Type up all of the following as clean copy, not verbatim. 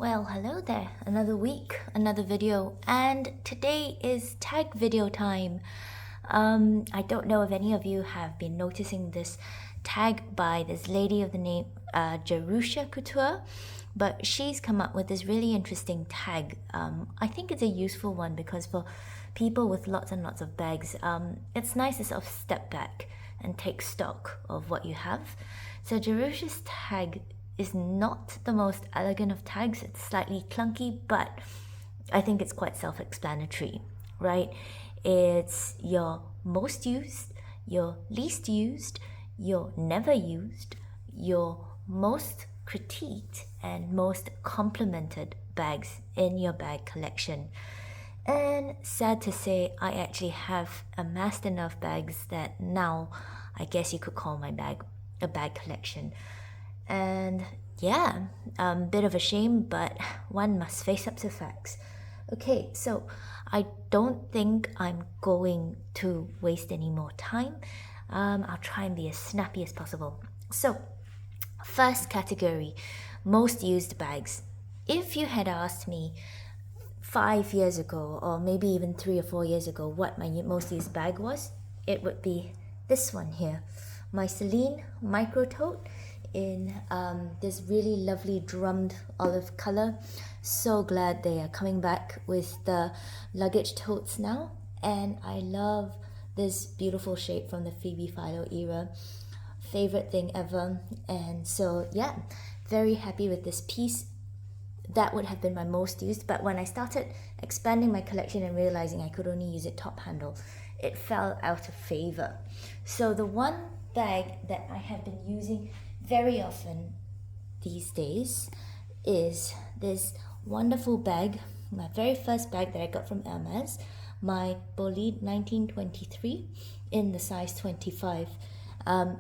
Well, hello there. Another week, another video, and today is tag video time. I don't know if any of you have been noticing this tag by this lady of the name Jerusha Couture, but she's come up with this really interesting tag. I think it's a useful one because for people with lots and lots of bags, it's nice to sort of step back and take stock of what you have. So Jerusha's tag is not the most elegant of tags. It's slightly clunky, but I think it's quite self-explanatory, right? It's your most used, your least used, your never used, your most critiqued, and most complimented bags in your bag collection. And sad to say, I actually have amassed enough bags that now I guess you could call my bag a bag collection. And yeah, bit of a shame, but one must face up to facts. Okay, so I don't think I'm going to waste any more time. I'll try and be as snappy as possible. So, first category, most used bags. If you had asked me 5 years ago, or maybe even 3 or 4 years ago, what my most used bag was, it would be this one here, my Celine Micro Tote in this really lovely drummed olive color. So glad they are coming back with the luggage totes now, and I love this beautiful shape from the Phoebe Philo era. Favorite thing ever. And so yeah, very happy with this piece. That would have been my most used, but when I started expanding my collection and realizing I could only use it top handle, it fell out of favor. So the one bag that I have been using very often these days is this wonderful bag, my very first bag that I got from Hermes, my Bolide 1923 in the size 25.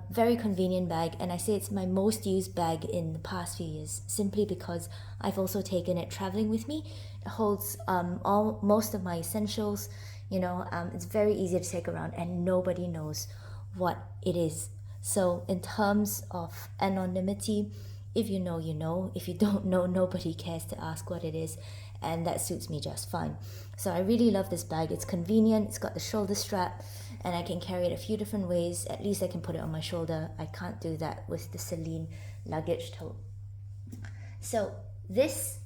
Very convenient bag, and I say it's my most used bag in the past few years simply because I've also taken it traveling with me. It holds most of my essentials. It's very easy to take around and nobody knows what it is. So in terms of anonymity, if you know, you know. If you don't know, nobody cares to ask what it is, and that suits me just fine. So I really love this bag. It's convenient, it's got the shoulder strap, and I can carry it a few different ways. At least I can put it on my shoulder. I can't do that with the Celine luggage tote. So this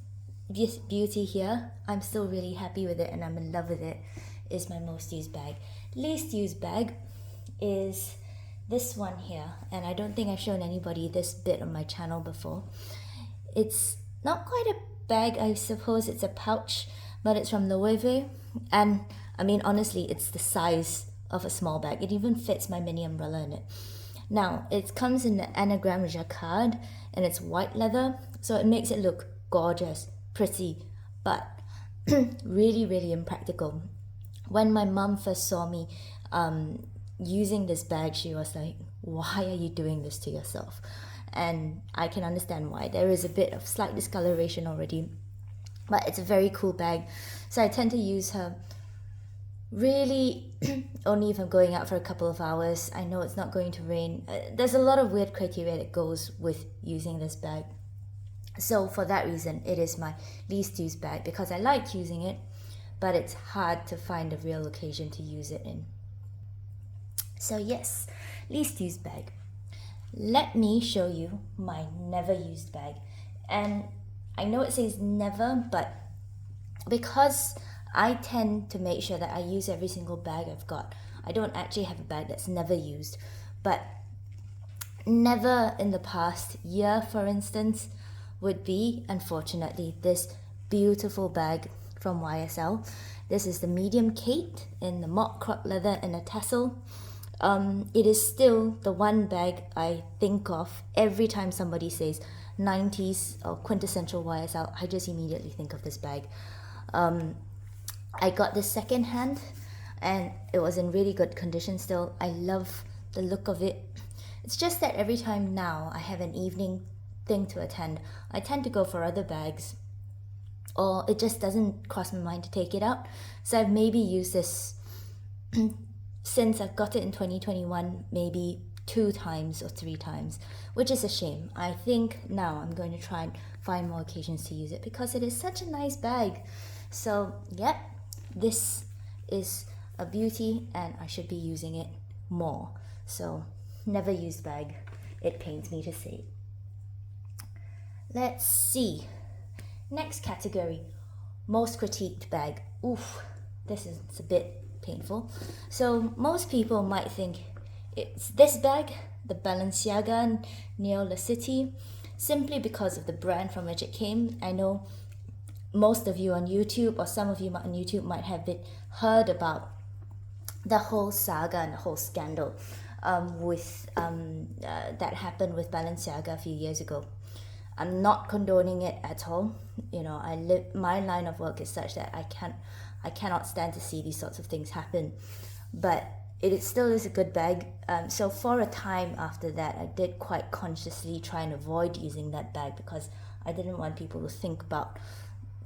beauty here, I'm still really happy with it and I'm in love with it, is my most used bag. Least used bag is this one here, and I don't think I've shown anybody this bit on my channel before. It's not quite a bag, I suppose it's a pouch, but it's from Loewe, and I mean honestly it's the size of a small bag. It even fits my mini umbrella in it. Now it comes in the anagram jacquard and it's white leather, so it makes it look gorgeous, pretty, but really impractical. When my mum first saw me using this bag, she was like, why are you doing this to yourself? And I can understand why. There is a bit of slight discoloration already, but it's a very cool bag. So I tend to use her really only if I'm going out for a couple of hours. I know it's not going to rain. There's a lot of weird criteria that goes with using this bag. So for that reason, it is my least used bag because I like using it, but it's hard to find a real occasion to use it in. So yes, least used bag. Let me show you my never used bag. And I know it says never, but because I tend to make sure that I use every single bag I've got, I don't actually have a bag that's never used. But never in the past year, for instance, would be, unfortunately, this beautiful bag from YSL. This is the medium Kate in the mock crop leather and a tassel. It is still the one bag I think of every time somebody says 90s or quintessential YSL. I just immediately think of this bag. I got this second hand and it was in really good condition still. I love the look of it. It's just that every time now I have an evening thing to attend, I tend to go for other bags, or it just doesn't cross my mind to take it out. So I've maybe used this since I've got it in 2021, maybe 2 times or 3 times, which is a shame. I think now I'm going to try and find more occasions to use it because it is such a nice bag. So yeah, this is a beauty and I should be using it more. So never used bag, it pains me to say. Let's see. Next category, most critiqued bag. Oof, this is a bit painful. So most people might think it's this bag, the Balenciaga Neo-City, simply because of the brand from which it came. I know most of you on YouTube, or some of you on YouTube might have heard about the whole saga and the whole scandal that happened with Balenciaga a few years ago. I'm not condoning it at all. You know, my line of work is such that I cannot stand to see these sorts of things happen. But it still is a good bag. So for a time after that, I did quite consciously try and avoid using that bag because I didn't want people to think about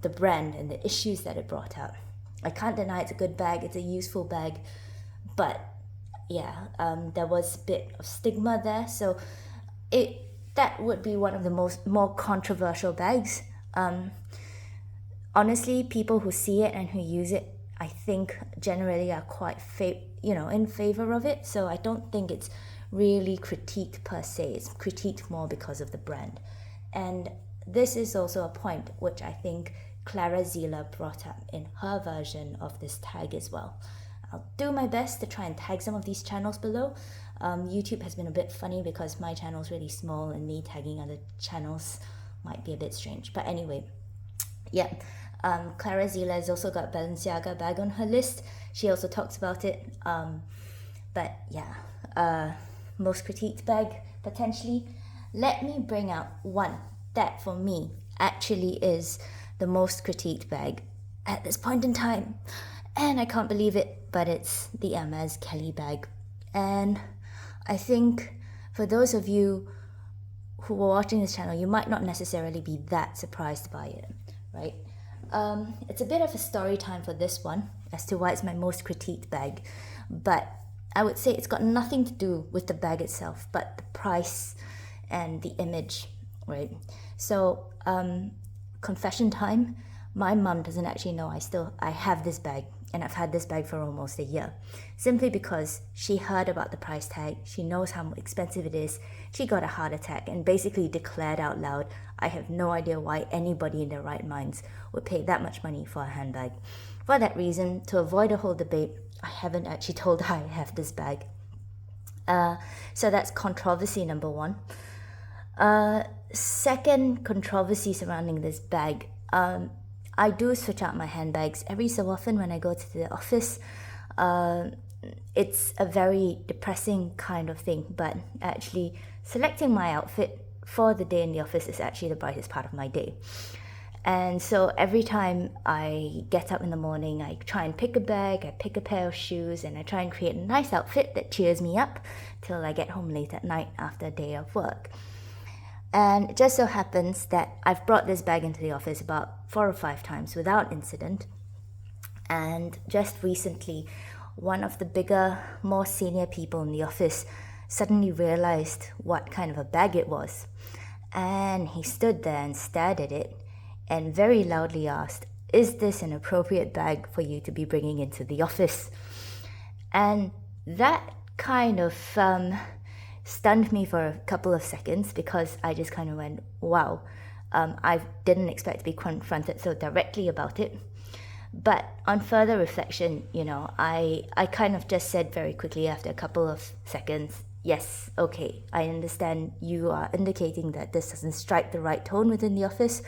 the brand and the issues that it brought out. I can't deny it's a good bag, it's a useful bag, but yeah, there was a bit of stigma there. So that would be one of the more controversial bags. Honestly, people who see it and who use it, I think generally are quite in favor of it. So I don't think it's really critiqued per se. It's critiqued more because of the brand. And this is also a point which I think Clara Zila brought up in her version of this tag as well. I'll do my best to try and tag some of these channels below. YouTube has been a bit funny because my channel is really small and me tagging other channels might be a bit strange. But anyway, yeah, Clara Zila has also got Balenciaga bag on her list. She also talks about it. But yeah, most critiqued bag potentially. Let me bring out one that for me actually is the most critiqued bag at this point in time. And I can't believe it, but it's the Hermes Kelly bag. And I think for those of you who are watching this channel, you might not necessarily be that surprised by it, right? It's a bit of a story time for this one as to why it's my most critiqued bag. But I would say it's got nothing to do with the bag itself, but the price and the image, right? So, confession time, my mum doesn't actually know I have this bag, and I've had this bag for almost a year, simply because she heard about the price tag. She knows how expensive it is. She got a heart attack and basically declared out loud, I have no idea why anybody in their right minds would pay that much money for a handbag. For that reason, to avoid a whole debate, I haven't actually told her I have this bag. So that's controversy number one. Second controversy surrounding this bag. I do switch out my handbags every so often when I go to the office. It's a very depressing kind of thing, but actually selecting my outfit for the day in the office is actually the brightest part of my day. And so every time I get up in the morning, I try and pick a bag, I pick a pair of shoes, and I try and create a nice outfit that cheers me up till I get home late at night after a day of work. And it just so happens that I've brought this bag into the office about 4 or 5 times without incident. And just recently, one of the bigger, more senior people in the office suddenly realized what kind of a bag it was. And he stood there and stared at it and very loudly asked, is this an appropriate bag for you to be bringing into the office? And that kind of stunned me for a couple of seconds because I just kind of went, wow, I didn't expect to be confronted so directly about it. But on further reflection, I kind of just said very quickly after a couple of seconds, yes, okay, I understand you are indicating that this doesn't strike the right tone within the office.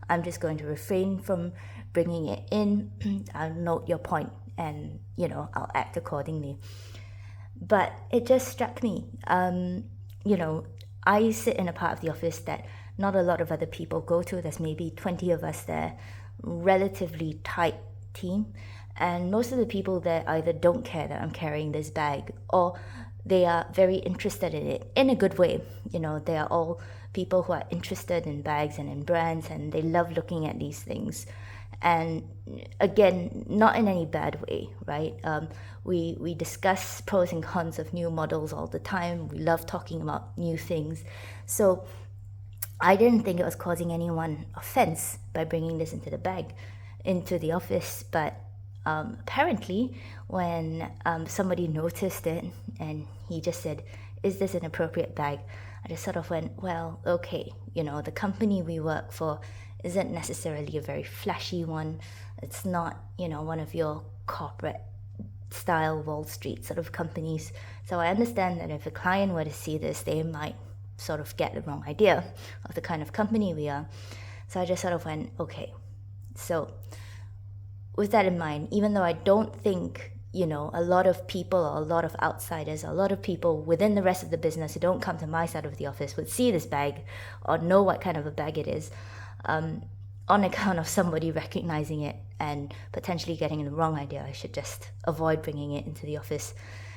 I'm just going to refrain from bringing it in. I'll note your point and, I'll act accordingly. But it just struck me, I sit in a part of the office that not a lot of other people go to. There's maybe 20 of us there, relatively tight team. And most of the people there either don't care that I'm carrying this bag or they are very interested in it in a good way. They are all people who are interested in bags and in brands and they love looking at these things. And again, not in any bad way, right? We discuss pros and cons of new models all the time. We love talking about new things. So I didn't think it was causing anyone offense by bringing this into the office, but apparently when somebody noticed it and he just said, "Is this an appropriate bag?" I just sort of went, well, okay, the company we work for isn't necessarily a very flashy one. It's not, one of your corporate style Wall Street sort of companies. So I understand that if a client were to see this, they might sort of get the wrong idea of the kind of company we are. So I just sort of went, okay. So with that in mind, even though I don't think, a lot of people or a lot of outsiders, a lot of people within the rest of the business who don't come to my side of the office would see this bag or know what kind of a bag it is, on account of somebody recognizing it and potentially getting the wrong idea, I should just avoid bringing it into the office.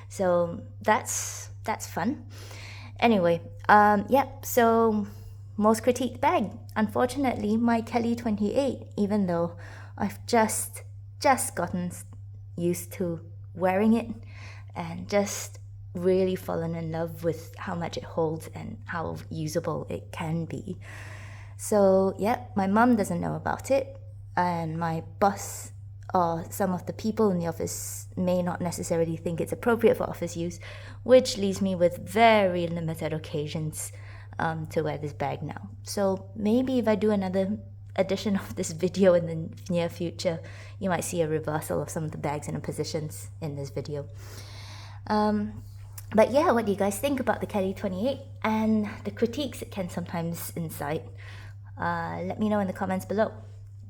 So that's fun. Anyway, so most critiqued bag. Unfortunately, my Kelly 28, even though I've just gotten used to wearing it and just really fallen in love with how much it holds and how usable it can be. So my mom doesn't know about it, and my boss or some of the people in the office may not necessarily think it's appropriate for office use, which leaves me with very limited occasions to wear this bag now. So maybe if I do another edition of this video in the near future, you might see a reversal of some of the bags and positions in this video. But yeah, what do you guys think about the Kelly 28 and the critiques it can sometimes incite? Let me know in the comments below.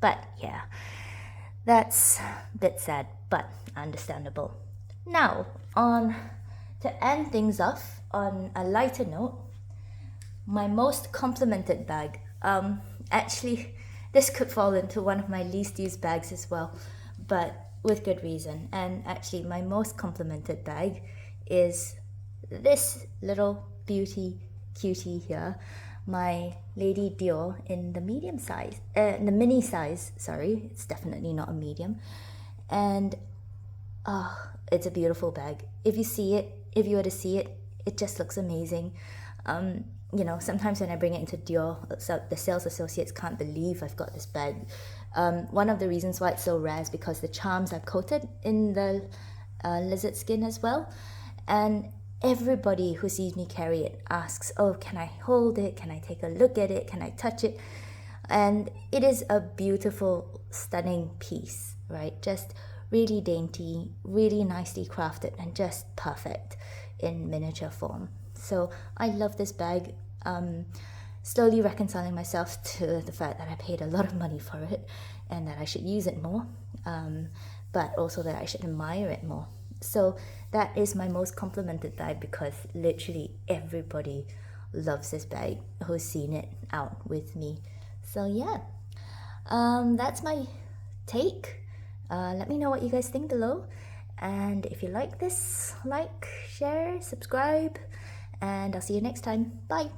But yeah, that's a bit sad, but understandable. Now, to end things off on a lighter note, my most complimented bag. Actually, this could fall into one of my least used bags as well, but with good reason. And actually, my most complimented bag is this little beauty cutie here, my Lady Dior in the medium size, the mini size, sorry, it's definitely not a medium. And it's a beautiful bag. If you were to see it, it just looks amazing. Sometimes when I bring it into Dior, the sales associates can't believe I've got this bag. One of the reasons why it's so rare is because the charms are coated in the lizard skin as well. And everybody who sees me carry it asks, oh, can I hold it? Can I take a look at it? Can I touch it? And it is a beautiful, stunning piece, right? Just really dainty, really nicely crafted, and just perfect in miniature form. So I love this bag. Slowly reconciling myself to the fact that I paid a lot of money for it and that I should use it more, but also that I should admire it more. So that is my most complimented bag, because literally everybody loves this bag who's seen it out with me. So yeah, that's my take. Let me know what you guys think below. And if you like this, like, share, subscribe, and I'll see you next time. Bye.